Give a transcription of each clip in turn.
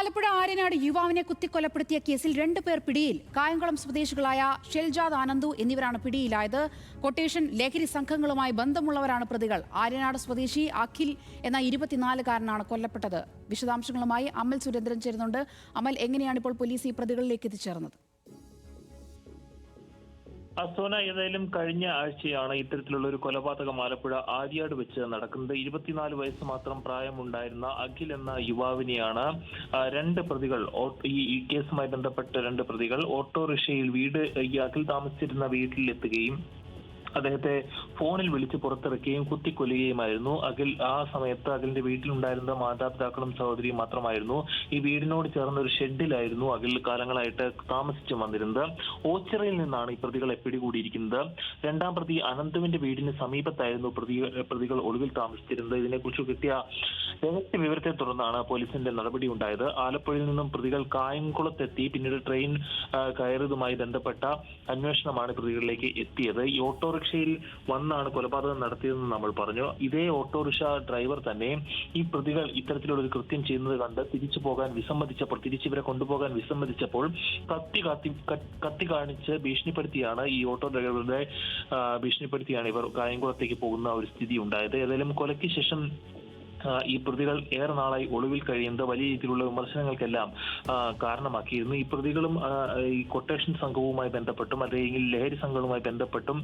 ആലപ്പുഴ ആര്യനാട് യുവാവിനെ കുത്തിക്കൊലപ്പെടുത്തിയ കേസിൽ 2 പേർ പിടിയിൽ. കായംകുളം സ്വദേശികളായ ഷെൽജാദ് ആനന്ദു എന്നിവരാണ് പിടിയിലായത്. കൊട്ടേഷൻ ലഹരി സംഘങ്ങളുമായി ബന്ധമുള്ളവരാണ് പ്രതികൾ. ആര്യനാട് സ്വദേശി അഖിൽ എന്ന 24-കാരനാണ് കൊല്ലപ്പെട്ടത്. വിശദാംശങ്ങളുമായി അമൽ സുരേന്ദ്രൻ ചേരുന്നുണ്ട്. അമൽ, എങ്ങനെയാണ് ഇപ്പോൾ പോലീസ് ഈ പ്രതികളിലേക്ക് എത്തിച്ചേർന്നത്? സോന, ഏതായാലും കഴിഞ്ഞ ആഴ്ചയാണ് ഇത്തരത്തിലുള്ള ഒരു കൊലപാതകം ആലപ്പുഴ ആര്യാട് വെച്ച് നടക്കുന്നത്. 24 വയസ്സ് മാത്രം പ്രായമുണ്ടായിരുന്ന അഖിൽ എന്ന യുവാവിനെയാണ് 2 പ്രതികൾ, ഈ കേസുമായി ബന്ധപ്പെട്ട 2 പ്രതികൾ ഓട്ടോറിക്ഷയിൽ ഈ അഖിൽ താമസിച്ചിരുന്ന വീട്ടിലെത്തുകയും അദ്ദേഹത്തെ ഫോണിൽ വിളിച്ച് പുറത്തിറക്കുകയും കുത്തിക്കൊല്ലുകയുമായിരുന്നു. ആ സമയത്ത് അഖിലിന്റെ വീട്ടിലുണ്ടായിരുന്ന മാതാപിതാക്കളും സഹോദരിയും മാത്രമായിരുന്നു. ഈ വീടിനോട് ചേർന്ന ഒരു ഷെഡിലായിരുന്നു അഖിൽ കാലങ്ങളായിട്ട് താമസിച്ചു വന്നിരുന്നത്. ഓച്ചിറയിൽ നിന്നാണ് ഈ പ്രതികളെ പിടികൂടിയിരിക്കുന്നത്. 2ാം പ്രതി അനന്തുവിന്റെ വീടിന് സമീപത്തായിരുന്നു പ്രതികൾ ഒളിവിൽ താമസിച്ചിരുന്നത്. ഇതിനെക്കുറിച്ച് കിട്ടിയ രഹസ്യ വിവരത്തെ തുടർന്നാണ് പോലീസിന്റെ നടപടി ഉണ്ടായത്. ആലപ്പുഴയിൽ നിന്നും പ്രതികൾ കായംകുളത്തെത്തി പിന്നീട് ട്രെയിൻ കയറിയതുമായി ബന്ധപ്പെട്ട അന്വേഷണമാണ് പ്രതികളിലേക്ക് എത്തിയത്. ഈ ഓട്ടോറിക്ഷയിൽ വന്നാണ് കൊലപാതകം നടത്തിയതെന്ന് നമ്മൾ പറഞ്ഞു. ഇതേ ഓട്ടോറിക്ഷ ഡ്രൈവർ തന്നെ ഈ പ്രതികൾ ഇത്തരത്തിലുള്ള ഒരു കൃത്യം ചെയ്യുന്നത് കണ്ട് തിരിച്ചിവരെ കൊണ്ടുപോകാൻ വിസമ്മതിച്ചപ്പോൾ കത്തി കാണിച്ച് ഭീഷണിപ്പെടുത്തിയാണ് ഇവർ കായംകുളത്തേക്ക് പോകുന്ന ഒരു സ്ഥിതി ഉണ്ടായത്. ഏതായാലും കൊലയ്ക്ക് ശേഷം ഈ പ്രതികൾ ഏറെ നാളായി ഒളിവിൽ കഴിയുന്നത് വലിയ രീതിയിലുള്ള വിമർശനങ്ങൾക്കെല്ലാം കാരണമാക്കിയിരുന്നു. ഈ പ്രതികളും ഈ കൊട്ടേഷൻ സംഘവുമായി ബന്ധപ്പെട്ടും അല്ലെങ്കിൽ ലഹരി സംഘവുമായി ബന്ധപ്പെട്ടും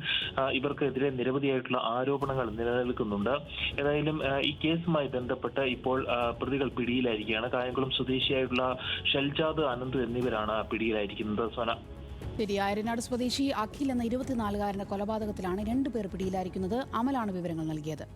ഇവർക്കെതിരെ നിരവധിയായിട്ടുള്ള ആരോപണങ്ങൾ നിലനിൽക്കുന്നുണ്ട്. ഏതായാലും ഈ കേസുമായി ബന്ധപ്പെട്ട് ഇപ്പോൾ പ്രതികൾ പിടിയിലായിരിക്കുകയാണ്. കായംകുളം സ്വദേശിയായിട്ടുള്ള ഷെൽജാദ് ആനന്ദ് എന്നിവരാണ് പിടിയിലായിരിക്കുന്നത്. സോന, ശരി. ആര്യനാട് സ്വദേശി അഖിൽ എന്ന 24-കാരന്റെ കൊലപാതകത്തിലാണ് 2 പേർ പിടിയിലായിരിക്കുന്നത്. അമലാണ് വിവരങ്ങൾ നൽകിയത്.